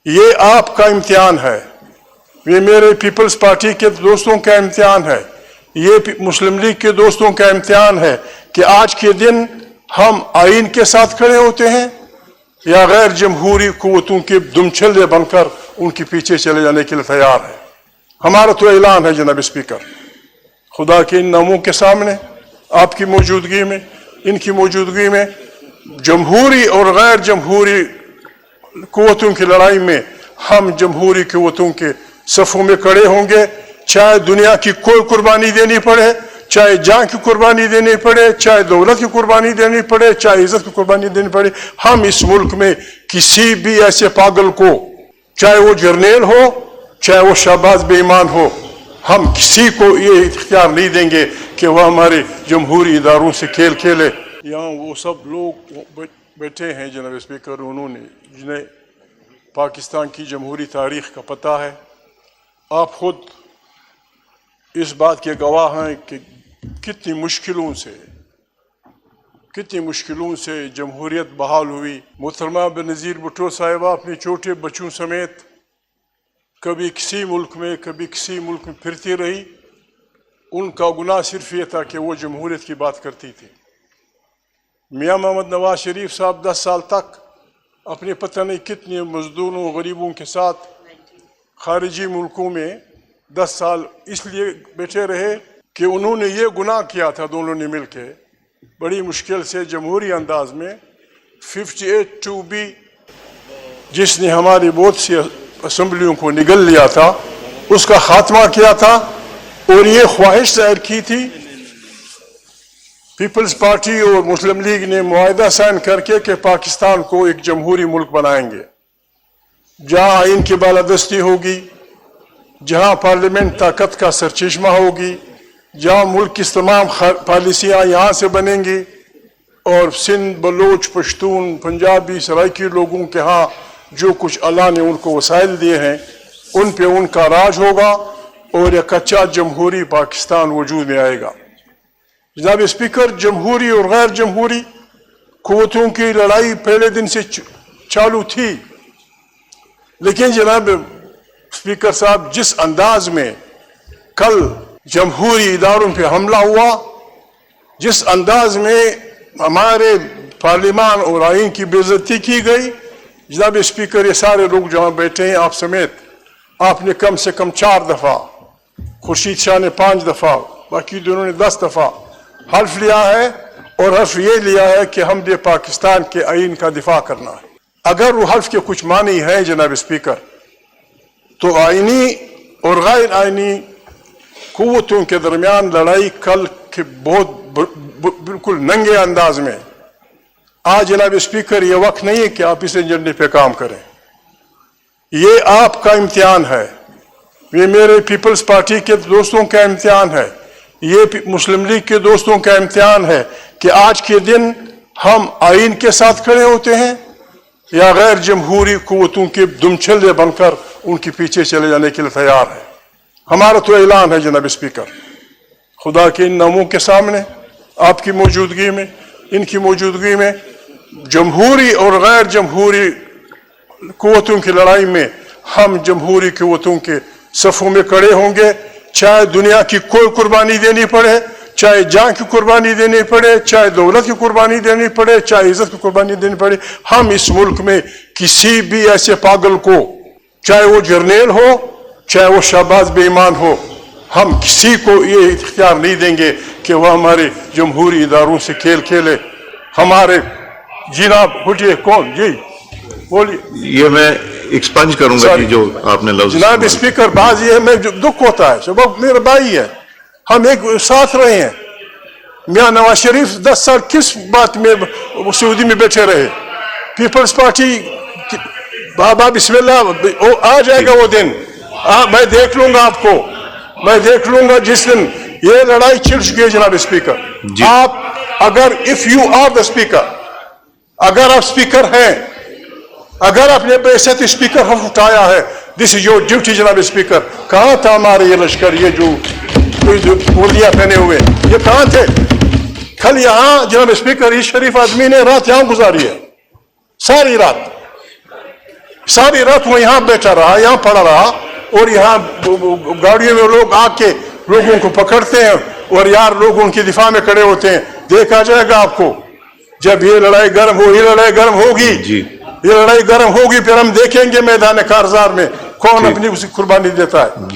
ये आपका इम्तिहान है, ये मेरे पीपल्स पार्टी के दोस्तों का इम्तिहान है, ये मुस्लिम लीग के दोस्तों का इम्तिहान है कि आज के दिन हम आइन के साथ खड़े होते हैं या गैर जमहूरी कुव्वतों के दुमछल्ले बनकर उनके पीछे चले जाने के लिए तैयार है। हमारा तो ऐलान है जनाब स्पीकर, खुदा के इन नामों के सामने, आपकी मौजूदगी में, इनकी मौजूदगी में, जमहूरी और गैर जमहूरी कुव्वतों की लड़ाई में हम जमहूरी कुव्वतों के सफ़ों में खड़े होंगे, चाहे दुनिया की कोई कुर्बानी देनी पड़े, चाहे जान की कुर्बानी देनी पड़े, चाहे दौलत की कुर्बानी देनी पड़े, चाहे इज्जत की कुर्बानी देनी पड़े। हम इस मुल्क में किसी भी ऐसे पागल को, चाहे वो जर्नेल हो, चाहे वो शहबाज बेईमान हो, हम किसी को ये इख्तियार नहीं देंगे कि वह हमारे जमहूरी इदारों से खेल खेले। यहाँ वो सब लोग बैठे हैं जनाब स्पीकर, उन्होंने जिन्हें पाकिस्तान की जमहूरी तारीख़ का पता है। आप खुद इस बात के गवाह हैं कि कितनी मुश्किलों से जमहूरियत बहाल हुई। मोहतरमा बेनज़ीर भुट्टो साहिबा अपने छोटे बच्चों समेत कभी किसी मुल्क में, कभी किसी मुल्क में फिरती रही। उनका गुनाह सिर्फ ये था कि वो जमहूरियत की बात करती थी। मियाँ मोहम्मद नवाज शरीफ साहब 10 साल तक अपने पता नहीं कितने मजदूरों गरीबों के साथ खारिजी मुल्कों में 10 साल इसलिए बैठे रहे कि उन्होंने ये गुनाह किया था, दोनों ने मिलके बड़ी मुश्किल से जमहूरी अंदाज में 58(2)B जिसने हमारी बहुत सी असम्बलियों को निगल लिया था, उसका खात्मा किया था। और ये ख्वाहिश जाहिर की थी पीपल्स पार्टी और मुस्लिम लीग ने मुआहदा साइन करके कि पाकिस्तान को एक जमहूरी मुल्क बनाएंगे, जहाँ आइन की बालादस्ती होगी, जहाँ पार्लियामेंट ताकत का सरचश्मा होगी, जहाँ मुल्क की तमाम पॉलिसियाँ यहाँ से बनेंगी और सिंध, बलोच, पश्तून, पंजाबी, सराइकी लोगों के यहाँ जो कुछ अल्लाह ने उनको वसाइल दिए हैं उन पे उनका राज होगा और एक अच्छा जमहूरी पाकिस्तान वजूद में आएगा। जनाब स्पीकर, जमहूरी और गैर जमहूरी कुव्वतों की लड़ाई पहले दिन से चालू थी, लेकिन जनाब स्पीकर साहब, जिस अंदाज में कल जमहूरी इदारों पे हमला हुआ, जिस अंदाज में हमारे पार्लियामान और आइन की बेइज्जती की गई, जनाब स्पीकर, ये सारे लोग जहाँ बैठे हैं आप समेत, आपने कम से कम 4 दफ़ा, खुर्शीद शाह ने 5 दफ़ा, बाकी दोनों ने 10 दफ़ा हल्फ लिया है और हल्फ ये लिया है कि हमने पाकिस्तान के आइन का दिफा करना है। अगर वो हल्फ के कुछ मानी है जनाब स्पीकर, तो आइनी और गैर आइनी कुव्वतों के दरमियान लड़ाई कल के बिल्कुल नंगे अंदाज में। आज जनाब स्पीकर, ये वक्त नहीं है कि आप इस एजेंडे पे काम करें। ये आपका इम्तिहान है, ये मेरे पीपल्स पार्टी के दोस्तों का इम्तिहान है, ये मुस्लिम लीग के दोस्तों का इम्तिहान है कि आज के दिन हम आइन के साथ खड़े होते हैं या गैर जमहूरी कुव्वतों के दुमछल्ले बनकर उनके पीछे चले जाने के लिए तैयार है। हमारा तो ऐलान है जनाब स्पीकर, खुदा के इन नामों के सामने, आपकी मौजूदगी में, इनकी मौजूदगी में, जमहूरी और गैर जमहूरी कुव्वतों की लड़ाई में हम जमहूरी कुव्वतों के सफ़ों में खड़े होंगे, चाहे दुनिया की कोई कुर्बानी देनी पड़े, चाहे जान की कुर्बानी देनी पड़े, चाहे दौलत की कुर्बानी देनी पड़े, चाहे इज्जत की कुर्बानी देनी पड़े। हम इस मुल्क में किसी भी ऐसे पागल को, चाहे वो जर्नेल हो, चाहे वो शहबाज बेईमान हो, हम किसी को ये इख्तियार नहीं देंगे कि वह हमारे जमहूरी इदारों से खेल खेले। हमारे जनाब उठिए, कौन जी बोलिए। ये मैं एक्सपंज करूंगा कि जो आपने लफ्ज। जनाब स्पीकर, बात ये है, मैं दुख होता है, सब मेरा भाई है, हम एक साथ रहे हैं। मियाँ नवाज शरीफ 10 साल किस बात में सऊदी में बैठे रहे? पीपल्स पार्टी, बाबा बिस्मिल्लाह, आ जाएगा वो दिन, मैं देख लूंगा आपको, मैं देख लूंगा जिस दिन ये लड़ाई छिड़ चुकी है। जनाब स्पीकर, आप अगर if you are the speaker, अगर आप स्पीकर हैं, अगर आपने बेशत स्पीकर हल्फ उठाया है, दिस इज योर ड्यूटी। जनाब स्पीकर, कहाँ था हमारे ये लश्कर, ये जो वर्दियां पहने हुए, ये कहाँ थे? कल यहाँ जनाब स्पीकर, इस शरीफ आदमी ने रात यहाँ गुजारी है, सारी रात। सारी रात वो यहाँ बैठा रहा, यहाँ पड़ा रहा, और यहाँ गाड़ियों में लोग आके लोगों को पकड़ते हैं और यार लोग उनकी दिफा में खड़े होते हैं। देखा जाएगा आपको, जब ये लड़ाई गर्म हो, ये लड़ाई गर्म होगी जी, ये लड़ाई गर्म होगी, फिर हम देखेंगे मैदान कारजार में कौन अपनी उसी कुर्बानी देता है।